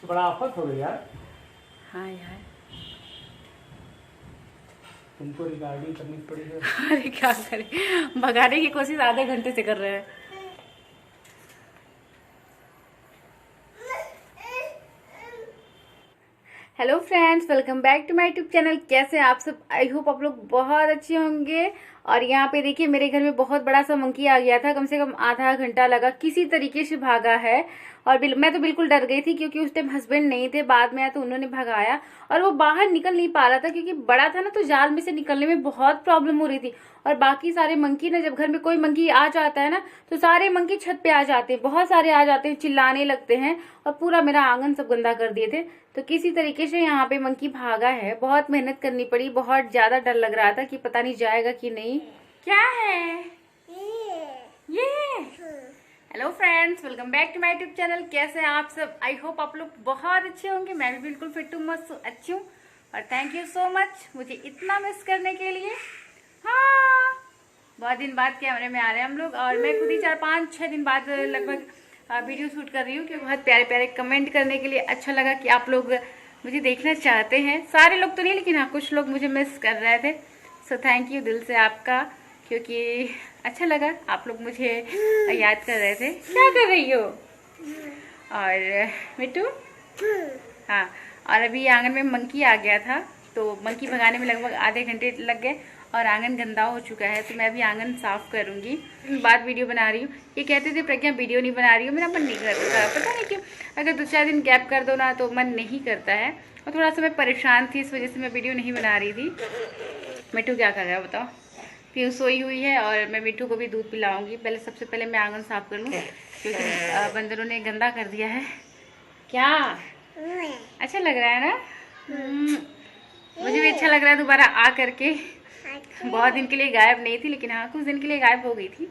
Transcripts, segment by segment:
बड़ा आफत हो गई यार। हाय हाय, तुमको रिकॉर्डिंग करनी पड़ी है। अरे क्या करें, भगाने की कोशिश आधे घंटे से कर रहे हैं। Hello friends, welcome back to my YouTube channel. कैसे हैं आप सब? आई होप आप लोग बहुत अच्छे होंगे। और यहाँ पे देखिए, मेरे घर में बहुत बड़ा सा मंकी आ गया था। कम से कम आधा घंटा लगा, किसी तरीके से भागा है। और मैं तो बिल्कुल डर गई थी, क्योंकि उस टाइम हस्बैंड नहीं थे। बाद में आया तो उन्होंने भगाया, और वो बाहर निकल नहीं पा रहा था क्योंकि बड़ा था ना, तो जाल में से निकलने में बहुत प्रॉब्लम हो रही थी। और बाकी सारे मंकी ना, जब घर में कोई मंकी आ जाता है ना, तो सारे मंकी छत पे आ जाते हैं, बहुत सारे आ जाते हैं, चिल्लाने लगते हैं, और पूरा मेरा आंगन सब गंदा कर दिए थे। तो किसी तरीके से यहाँ पे मंकी भागा है। बहुत मेहनत करनी पड़ी, बहुत ज्यादा डर लग रहा था कि पता नहीं जाएगा कि नहीं। क्या है ये? Hello friends, welcome back to my YouTube channel. कैसे हैं आप सब? आई होप आप लोग बहुत अच्छे होंगे। मैं भी बिल्कुल फिट हूँ, मस्त अच्छी हूँ। और थैंक यू सो मच मुझे इतना मिस करने के लिए। हाँ, बहुत दिन बाद कैमरे में आ रहे हैं हम लोग, और मैं खुद ही 4-5-6 दिन बाद लगभग वीडियो शूट कर रही हूँ, क्योंकि बहुत प्यारे प्यारे कमेंट करने के लिए अच्छा लगा कि आप लोग मुझे देखना चाहते हैं। सारे लोग तो नहीं, लेकिन हाँ, कुछ लोग मुझे मिस कर रहे थे। सो थैंक यू दिल से आपका, क्योंकि अच्छा लगा आप लोग मुझे याद कर रहे थे। क्या कर रही हो? और मिट्टू, हाँ। और अभी आंगन में मंकी आ गया था, तो मंकी भगाने में लगभग आधे घंटे लग गए, और आंगन गंदा हो चुका है। तो मैं अभी आंगन साफ करूंगी, बाद वीडियो बना रही हूँ। ये कहते थे प्रज्ञा वीडियो नहीं बना रही हो, मेरा मन नहीं करता, पता नहीं क्यों। अगर 2-4 दिन गैप कर दो ना, तो मन नहीं करता है। और थोड़ा सा मैं परेशान थी, इस वजह से मैं वीडियो नहीं बना रही थी। मिट्टू क्या कर रहा है बताओ? पीयू सोई हुई है, और मैं मिट्टू को भी दूध पिलाऊंगी। पहले सबसे पहले मैं आंगन साफ कर लूँ, क्योंकि बंदरों ने गंदा कर दिया है। क्या अच्छा लग रहा है ना? मुझे भी अच्छा लग रहा है दोबारा आ करके। बहुत दिन के लिए गायब नहीं थी, लेकिन हाँ, कुछ दिन के लिए गायब हो गई थी।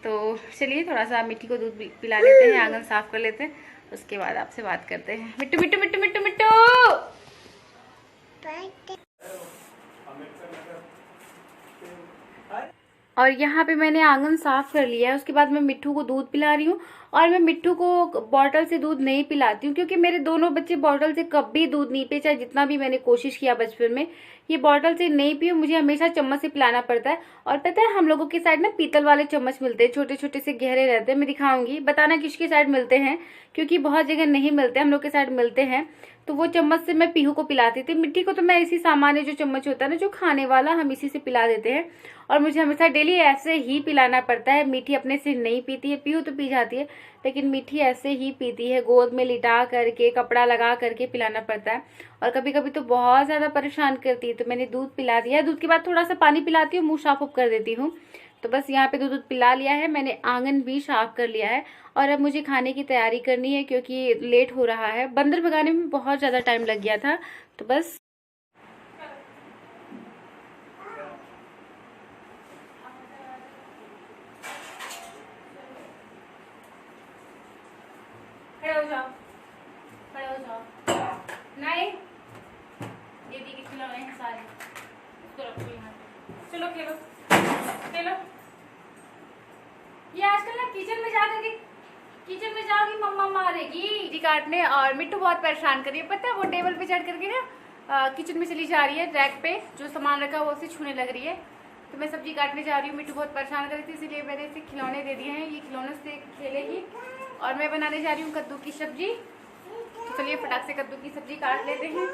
तो चलिए, थोड़ा सा मिट्टी को दूध पिला लेते हैं, आंगन साफ कर लेते हैं, उसके बाद आपसे बात करते हैं। मिट्टू मिट्टू मिट्टू मिट्टू मिट्टू। और यहाँ पे मैंने आंगन साफ कर लिया है। उसके बाद मैं मिट्टू को दूध पिला रही हूँ। और मैं मिट्टू को बॉटल से दूध नहीं पिलाती हूँ, क्योंकि मेरे दोनों बच्चे बॉटल से कभी दूध नहीं पिए, चाहे जितना भी मैंने कोशिश किया बचपन में। ये बॉटल से नहीं पिए, मुझे हमेशा चम्मच से पिलाना पड़ता है। और पता है, हम लोगों के साइड ना पीतल वाले चम्मच मिलते हैं, छोटे छोटे से गहरे रहते हैं। मैं दिखाऊंगी, बताना किसके साइड मिलते हैं, क्योंकि बहुत जगह नहीं मिलते, हम लोग के साइड मिलते हैं। तो वो चम्मच से मैं पीहू को पिलाती थी। मिट्टी को तो मैं इसी सामान्य जो चम्मच होता है ना, जो खाने वाला, हम इसी से पिला देते हैं। और मुझे हमेशा डेली ऐसे ही पिलाना पड़ता है। मीठी अपने से नहीं पीती है, पीहू तो पी जाती है, लेकिन मीठी ऐसे ही पीती है। गोद में लिटा करके, कपड़ा लगा करके पिलाना पड़ता है। और कभी कभी तो बहुत ज्यादा परेशान करती है। तो मैंने दूध पिला दिया है। दूध के बाद थोड़ा सा पानी पिलाती हूँ, मुंह साफ कर देती हूँ। तो बस यहाँ पे दूध पिला लिया है मैंने, आंगन भी साफ कर लिया है। और अब मुझे खाने की तैयारी करनी है, क्योंकि लेट हो रहा है। बंदर भगाने में बहुत ज्यादा टाइम लग गया था। तो बस खड़े हो जाओ, खड़े हो जाओ। नहीं, दीदी के खिलौने हैं सारे, इसको रखो यहाँ। चलो खेलो खेलो। ये आजकल ना किचन में जाओगी मम्मा मारेगी जी काटने। और मिट्टू बहुत परेशान कर रही है, पता है? वो टेबल पे चढ़ करके ना किचन में चली जा रही है, रैक पे जो सामान रखा वो उसे छूने लग रही है। तो मैं सब्जी काटने जा रही हूँ। मिट्टू बहुत परेशान कर रही थी, इसीलिए मैंने इसे खिलौने दे दिए हैं। ये खिलौने से खेलेगी। और मैं बनाने जा रही हूँ कद्दू की सब्जी। तो चलिए फटाक से कद्दू की सब्जी काट लेते हैं।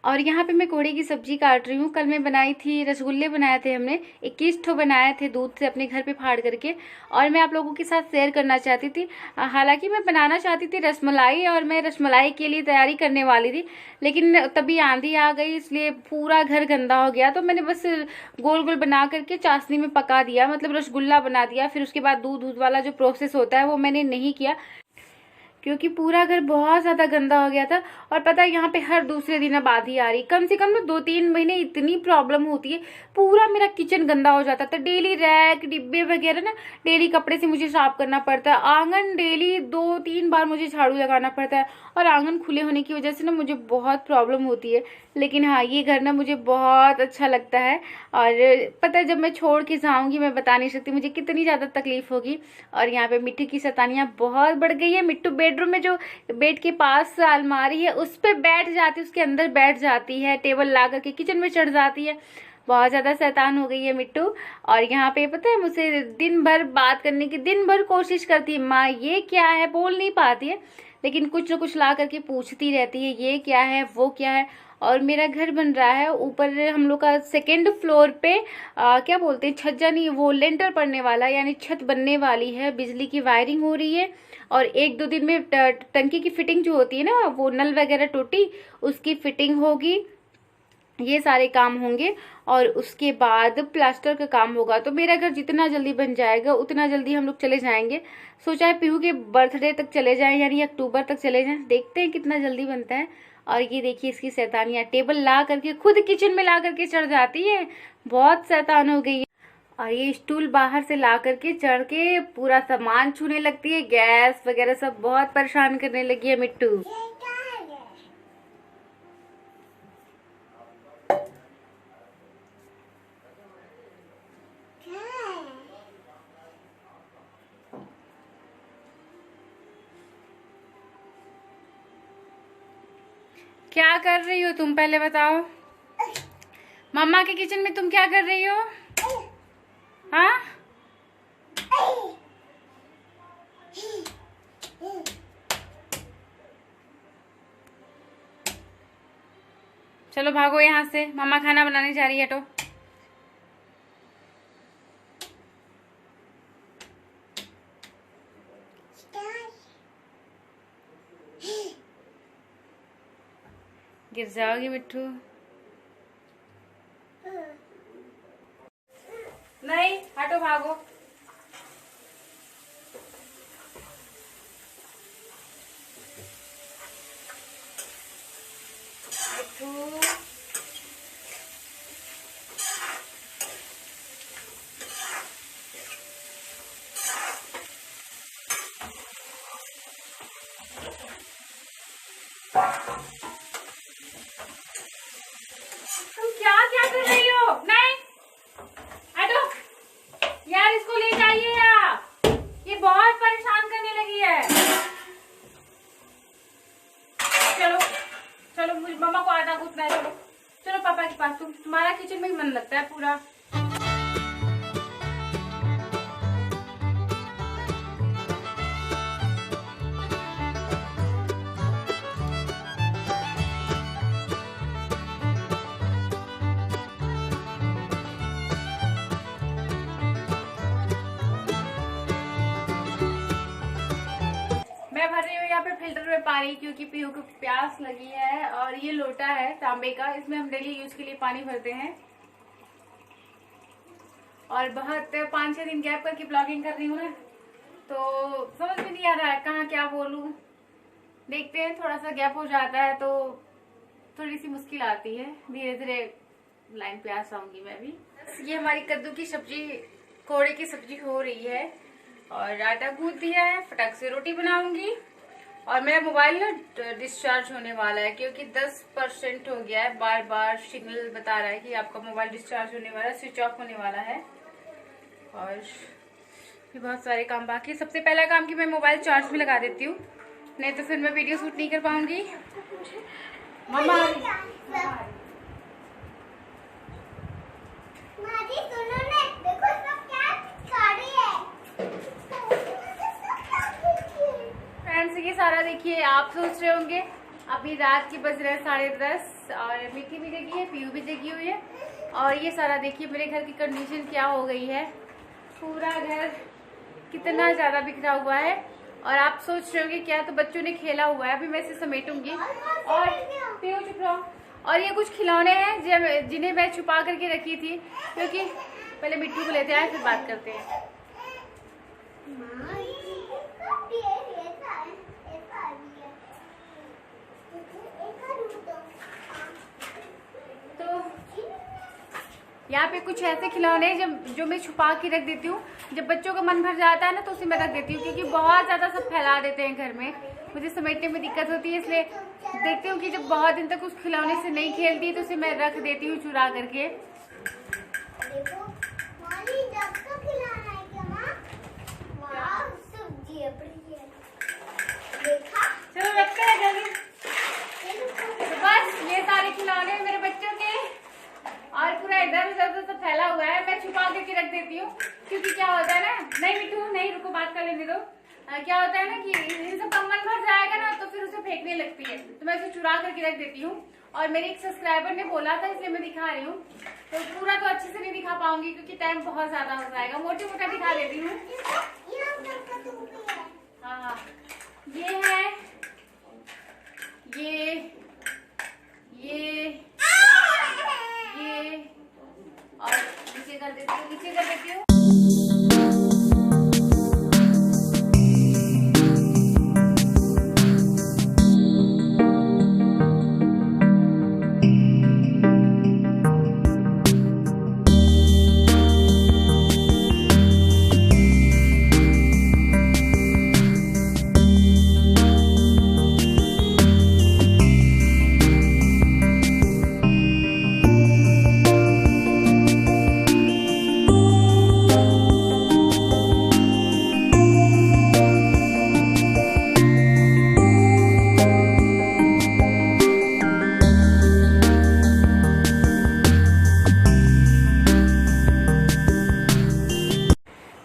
और यहाँ पे मैं कोहड़े की सब्जी काट रही हूँ। कल मैं बनाई थी, रसगुल्ले बनाए थे हमने, 21 ठो बनाए थे दूध से अपने घर पे फाड़ करके। और मैं आप लोगों के साथ शेयर करना चाहती थी। हालांकि मैं बनाना चाहती थी रसमलाई, और मैं रसमलाई के लिए तैयारी करने वाली थी, लेकिन तभी आंधी आ गई, इसलिए पूरा घर गंदा हो गया। तो मैंने बस गोल गोल बना करके चाशनी में पका दिया, मतलब रसगुल्ला बना दिया। फिर उसके बाद दूध वाला जो प्रोसेस होता है वो मैंने नहीं किया, क्योंकि पूरा घर बहुत ज़्यादा गंदा हो गया था। और पता है यहाँ पे हर दूसरे दिन अब आधी आ रही, कम से कम ना 2-3 महीने इतनी प्रॉब्लम होती है। पूरा मेरा किचन गंदा हो जाता था, डेली रैक डिब्बे वगैरह ना डेली कपड़े से मुझे साफ करना पड़ता है। आंगन डेली 2-3 बार मुझे झाड़ू लगाना पड़ता है, और आंगन खुले होने की वजह से ना मुझे बहुत प्रॉब्लम होती है। लेकिन हाँ, ये घर ना मुझे बहुत अच्छा लगता है। और पता है जब मैं छोड़ के जाऊंगी, मैं बता नहीं सकती मुझे कितनी ज़्यादा तकलीफ होगी। और यहाँ पे मिट्टी की शैतानियाँ बहुत बढ़ गई है। मिट्टू बेडरूम में जो बेड के पास अलमारी है उस पर बैठ जाती है, उसके अंदर बैठ जाती है, टेबल ला करके किचन में चढ़ जाती है। बहुत ज़्यादा शैतान हो गई है मिट्टू। और यहाँ पे पता है मुझसे दिन भर बात करने की दिन भर कोशिश करती है, माँ ये क्या है, बोल नहीं पाती है, लेकिन कुछ न कुछ ला करके पूछती रहती है, ये क्या है वो क्या है। और मेरा घर बन रहा है ऊपर, हम लोग का 2nd फ्लोर पे क्या बोलते हैं, छज्जा नहीं, वो लेंटर पड़ने वाला, यानी छत बनने वाली है, बिजली की वायरिंग हो रही है। और 1-2 दिन में टंकी की फिटिंग जो होती है ना, वो नल वगैरह टूटी, उसकी फिटिंग होगी, ये सारे काम होंगे। और उसके बाद प्लास्टर का काम होगा। तो मेरा घर जितना जल्दी बन जाएगा उतना जल्दी हम लोग चले जाएंगे। सोचा है पीहू के बर्थडे तक चले जाएं, यानी अक्टूबर तक चले जाएं, देखते हैं कितना जल्दी बनता है। और ये देखिए इसकी शैतानियाँ, टेबल ला करके खुद किचन में ला करके चढ़ जाती है, बहुत शैतान हो गई है। और ये स्टूल बाहर से ला करके चढ़ के पूरा सामान छूने लगती है, गैस वगैरह सब बहुत परेशान करने लगी है मिट्टू। क्या कर रही हो तुम, पहले बताओ। मम्मा के किचन में तुम क्या कर रही हो? हाँ, चलो भागो यहाँ से, मम्मा खाना बनाने जा रही है। तो गिर जाओगी मिट्टू। नहीं, हटो, भागो। मिट्टू तुम क्या कर रही हो? नहीं, हटो यार, इसको ले जाइए आप, ये बहुत परेशान करने लगी है। चलो चलो, मुझे मम्मा को आटा गूंथना है, चलो चलो पापा के पास। तुम्हारा किचन में ही मन लगता है पूरा। मैं भर रही हूँ यहाँ पे फिल्टर में पानी, क्योंकि पीहू को प्यास लगी है। और ये लोटा है तांबे का, इसमें हम डेली यूज के लिए पानी भरते हैं। और बहुत 5-6 दिन गैप करके ब्लॉगिंग कर रही हूँ ना, तो समझ में नहीं आ रहा है कहाँ क्या बोलूँ। देखते हैं, थोड़ा सा गैप हो जाता है तो थोड़ी सी मुश्किल आती है, धीरे धीरे लाइन पे आ जाऊंगी मैं भी। ये हमारी कद्दू की सब्जी, कोड़े की सब्जी हो रही है, और आटा गूंथ दिया है, फटाक से रोटी बनाऊंगी। और मेरा मोबाइल ना डिस्चार्ज होने वाला है, क्योंकि 10% हो गया है, बार बार सिग्नल बता रहा है कि आपका मोबाइल डिस्चार्ज होने वाला है, स्विच ऑफ होने वाला है। और भी बहुत सारे काम बाकी। सबसे पहला काम कि मैं मोबाइल चार्ज में लगा देती हूँ, नहीं तो फिर मैं वीडियो शूट नहीं कर पाऊंगी। मम्मा सुनो ना, देखो इसमें क्या गाड़ी है। फ्रेंड्स, ये सारा देखिए, आप सोच रहे होंगे अभी रात के बज रहे हैं 10:30, और मिट्टी भी जगी है, पीहू भी जगी हुई है। और ये सारा देखिए मेरे घर की कंडीशन क्या हो गई है, पूरा घर कितना ज्यादा बिखरा हुआ है। और आप सोच रहे होंगे क्या, तो बच्चों ने खेला हुआ है, अभी मैं इसे समेटूंगी। और पीहू चुप रहो। और ये कुछ खिलौने हैं जिन्हें मैं छुपा करके रखी थी, क्योंकि पहले मिट्टू को लेते आए फिर बात करते हैं। यहाँ पे कुछ ऐसे खिलौने जो मैं छुपा के रख देती हूँ। जब बच्चों का मन भर जाता है ना तो उसे मैं रख देती हूँ, क्योंकि बहुत ज़्यादा सब फैला देते हैं घर में, मुझे समेटने में दिक्कत होती है। इसलिए देखती हूँ कि जब बहुत दिन तक उस खिलौने से नहीं खेलती तो उसे मैं रख देती हूँ चुरा करके। देखो मॉली डक का खिलाना है क्या माँ? वाह सब्जी है बढ़िया। देखा? चलो रखते हैं जल्दी। तो बस ये सारे खिलौने मेरे बच्चों के और पूरा इधर उधर सब फैला हुआ है, मैं छुपा करके रख देती हूँ। क्योंकि क्या होता है ना, नहीं मिट्टू नहीं, रुको बात कर लेने दो। क्या होता है ना कि इन सब का मन भर जाएगा ना तो फिर उसे फेंकने लगती है, तो मैं उसे चुरा करके रख देती हूँ। और मेरे एक सब्सक्राइबर ने बोला था इसलिए मैं दिखा रही हूँ। तो पूरा तो अच्छे से नहीं दिखा पाऊंगी क्योंकि टाइम बहुत ज्यादा हो जाएगा, मोटी मोटा दिखा देती हूँ। हाँ ये है, ये और नीचे कर देती हूँ।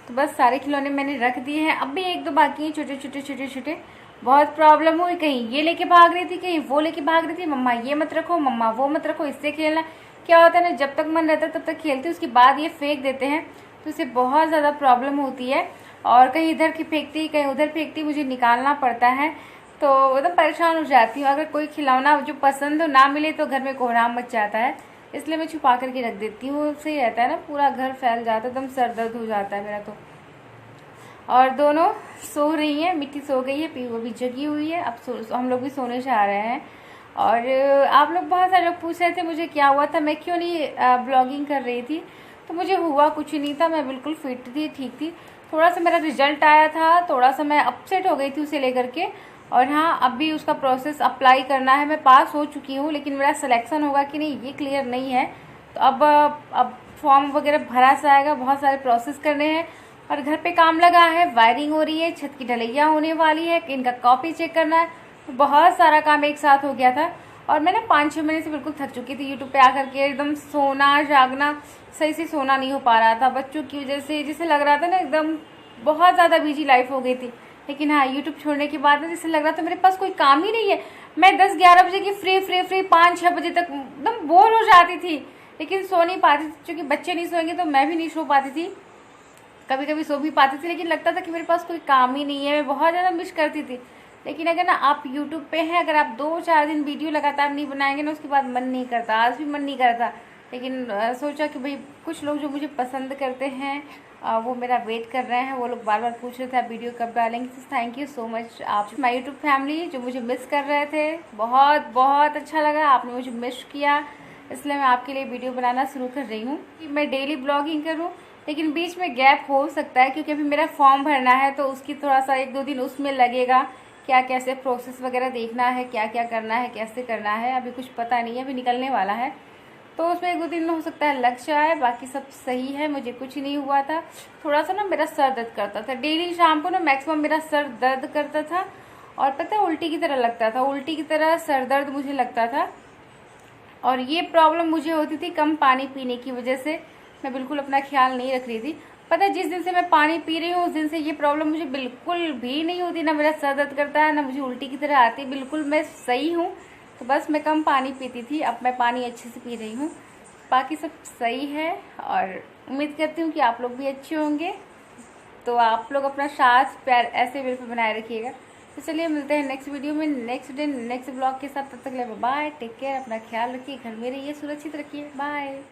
तो बस सारे खिलौने मैंने रख दिए हैं, अब भी एक दो बाकी हैं छोटे। बहुत प्रॉब्लम हुई, कहीं ये लेके भाग रही थी, कहीं वो लेके भाग रही थी। मम्मा ये मत रखो, मम्मा वो मत रखो, इससे खेलना। क्या होता है ना, जब तक मन रहता है तब तक खेलती हूँ, उसके बाद ये फेंक देते हैं, तो इससे बहुत ज़्यादा प्रॉब्लम होती है। और कहीं इधर की फेंकती, कहीं उधर फेंकती, मुझे निकालना पड़ता है, तो एकदम परेशान हो जाती हूँ। अगर कोई खिलौना जो पसंद हो ना मिले तो घर में कोहराम मच जाता है, इसलिए मैं छुपा करके रख देती हूँ। उससे रहता है ना, पूरा घर फैल जाता है, एकदम सर दर्द हो जाता है मेरा तो। और दोनों सो रही हैं, मिट्टी सो गई है, पीहू भी जगी हुई है, अब हम लोग भी सोने जा रहे हैं। और आप लोग बहुत सारे लोग पूछ रहे थे मुझे क्या हुआ था, मैं क्यों नहीं ब्लॉगिंग कर रही थी। तो मुझे हुआ कुछ नहीं था, मैं बिल्कुल फिट थी, ठीक थी। थोड़ा सा मेरा रिजल्ट आया था, थोड़ा सा मैं अपसेट हो गई थी उसे लेकर के। और हाँ, अब भी उसका प्रोसेस अप्लाई करना है। मैं पास हो चुकी हूँ, लेकिन मेरा सिलेक्शन होगा कि नहीं ये क्लियर नहीं है। तो अब फॉर्म वगैरह भरा सा आएगा, बहुत सारे प्रोसेस करने हैं। और घर पे काम लगा है, वायरिंग हो रही है, छत की ढलैया होने वाली है, इनका कॉपी चेक करना है, तो बहुत सारा काम एक साथ हो गया था। और मैं ना 5-6 महीने से बिल्कुल थक चुकी थी यूट्यूब पे आकर के। एकदम सोना जागना, सही से सोना नहीं हो पा रहा था बच्चों की वजह से। जिसे लग रहा था ना एकदम बहुत ज़्यादा बिजी लाइफ हो गई थी। लेकिन हाँ, यूट्यूब छोड़ने के बाद ना जैसे लग रहा था मेरे पास कोई काम ही नहीं है। मैं 10-11 बजे की फ्री 5-6 बजे तक एकदम बोर हो जाती थी, लेकिन सो नहीं पाती थी, क्योंकि बच्चे नहीं सोएंगे तो मैं भी नहीं सो पाती थी। कभी कभी सो भी पाती थी, लेकिन लगता था कि मेरे पास कोई काम ही नहीं है, मैं बहुत ज़्यादा मिस करती थी। लेकिन अगर ना आप YouTube पे हैं, अगर आप 2-4 दिन वीडियो लगातार नहीं बनाएंगे ना, उसके बाद मन नहीं करता। आज भी मन नहीं करता, लेकिन सोचा कि भाई कुछ लोग जो मुझे पसंद करते हैं वो मेरा वेट कर रहे हैं। वो लोग बार बार पूछ रहे थे आप वीडियो कब डालेंगे। थैंक यू सो मच आप माय यूट्यूब फैमिली जो मुझे मिस कर रहे थे। बहुत बहुत अच्छा लगा, आपने मुझे मिस किया, इसलिए मैं आपके लिए वीडियो बनाना शुरू कर रही हूँ कि मैं डेली ब्लॉगिंग करूँ। लेकिन बीच में गैप हो सकता है, क्योंकि अभी मेरा फॉर्म भरना है, तो उसकी थोड़ा सा 1-2 दिन उसमें लगेगा। क्या कैसे प्रोसेस वगैरह देखना है, क्या क्या करना है, कैसे करना है, अभी कुछ पता नहीं है, अभी निकलने वाला है, तो उसमें 1-2 दिन में हो सकता है लग जाए। बाकी सब सही है, मुझे कुछ नहीं हुआ था। थोड़ा सा ना मेरा सर दर्द करता था, डेली शाम को ना मैक्सिमम मेरा सर दर्द करता था, और पता है उल्टी की तरह लगता था, उल्टी की तरह सर दर्द मुझे लगता था। और ये प्रॉब्लम मुझे होती थी कम पानी पीने की वजह से। मैं बिल्कुल अपना ख्याल नहीं रख रही थी। पता है जिस दिन से मैं पानी पी रही हूँ उस दिन से ये प्रॉब्लम मुझे बिल्कुल भी नहीं होती, ना मेरा सर दर्द करता है, ना मुझे उल्टी की तरह आती, बिल्कुल मैं सही हूँ। तो बस मैं कम पानी पीती थी, अब मैं पानी अच्छे से पी रही हूँ। बाकी सब सही है, और उम्मीद करती हूँ कि आप लोग भी अच्छे होंगे। तो आप लोग अपना साथ प्यार ऐसे मेरे पे बनाए रखिएगा। तो चलिए मिलते हैं नेक्स्ट वीडियो में, नेक्स्ट डे नेक्स्ट ब्लॉग के साथ। तब तक ले बाय, टेक केयर, अपना ख्याल रखिए, घर में रहिए, सुरक्षित रखिए, बाय।